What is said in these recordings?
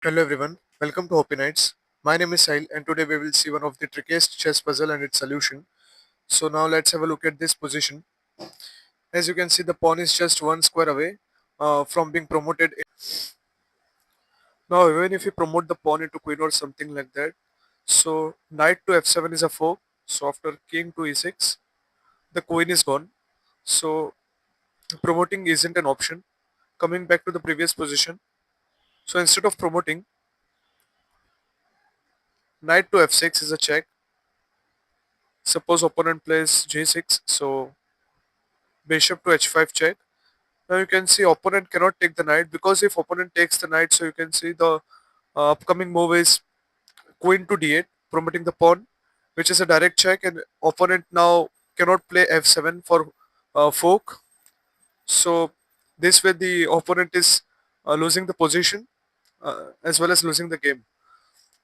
Hello everyone, welcome to Hoppy Nights. My name is Sahil and today we will see one of the trickiest chess puzzle and its solution. So now let's have a look at this position. As you can see, the pawn is just one square away from being promoted. Now even if you promote the pawn into queen or something like that, so knight to f7 is a fork. So after king to e6, the queen is gone. So promoting isn't an option. Coming back to the previous position, so instead of promoting, knight to f6 is a check. Suppose opponent plays g6, so bishop to h5 check. Now you can see opponent cannot take the knight because if opponent takes the knight, so you can see the upcoming move is queen to d8, promoting the pawn, which is a direct check, and opponent now cannot play f7 for fork. So this way the opponent is losing the position as well as losing the game.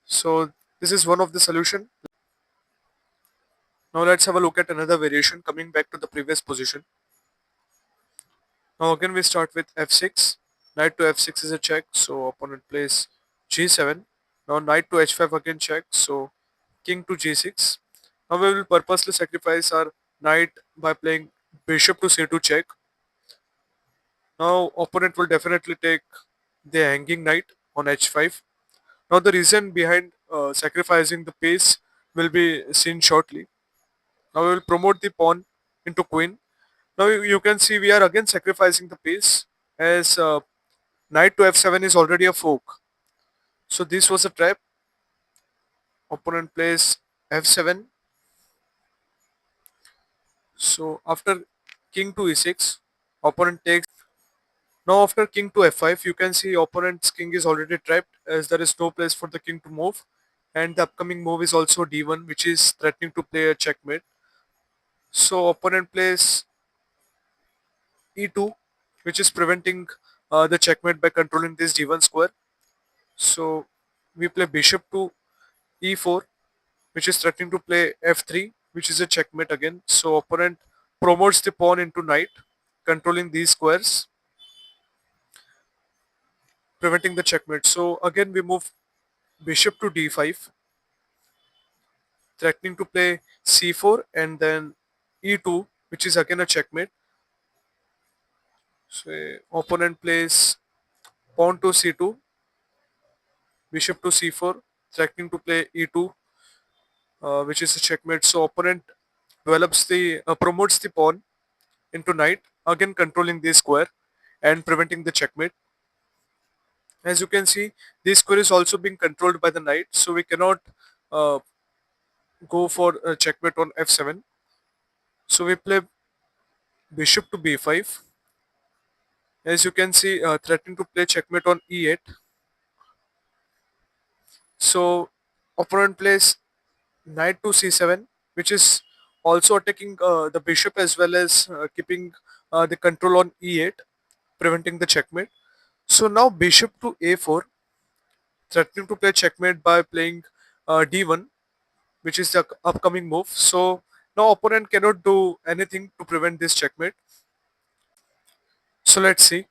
So this is one of the solution. Now let's have a look at another variation coming back to the previous position. Now again we start with f6. Knight to f6 is a check, so opponent plays g7. Now knight to h5 again check, so king to g6. Now we will purposely sacrifice our knight by playing bishop to c2 check. Now opponent will definitely take the hanging knight on h5. Now the reason behind sacrificing the piece will be seen shortly. Now we will promote the pawn into queen. Now you can see we are again sacrificing the piece as knight to f7 is already a fork. So this was a trap. Opponent plays f7. So after king to e6, opponent takes. Now after king to f5, you can see opponent's king is already trapped as there is no place for the king to move. And the upcoming move is also d1, which is threatening to play a checkmate. So opponent plays e2, which is preventing the checkmate by controlling this d1 square. So we play bishop to e4, which is threatening to play f3, which is a checkmate again. So opponent promotes the pawn into knight, controlling these squares, preventing the checkmate. So again we move bishop to d5, threatening to play c4 and then e2, which is again a checkmate. So opponent plays pawn to c2, bishop to c4, threatening to play e2, which is a checkmate. So opponent develops the promotes the pawn into knight, again controlling the square and preventing the checkmate. As you can see, this square is also being controlled by the knight, so we cannot uh, go for a checkmate on f7. So we play bishop to b5. As you can see, threatening to play checkmate on e8. So opponent plays knight to c7, which is also attacking the bishop as well as keeping the control on e8, preventing the checkmate. So now bishop to a4, threatening to play checkmate by playing d1, which is the upcoming move. So now opponent cannot do anything to prevent this checkmate. So let's see.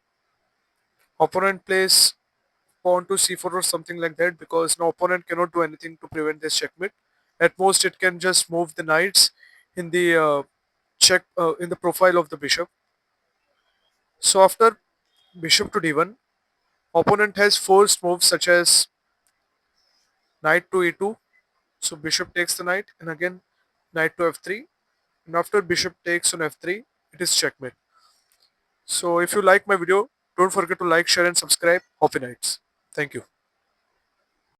Opponent plays pawn to c4 or something like that because now opponent cannot do anything to prevent this checkmate. At most, it can just move the knights in the check in the profile of the bishop. So after bishop to d1, opponent has forced moves such as knight to e2. So bishop takes the knight and again knight to f3. And after bishop takes on f3, it is checkmate. So if you like my video, don't forget to like, share and subscribe. Happy nights. Thank you.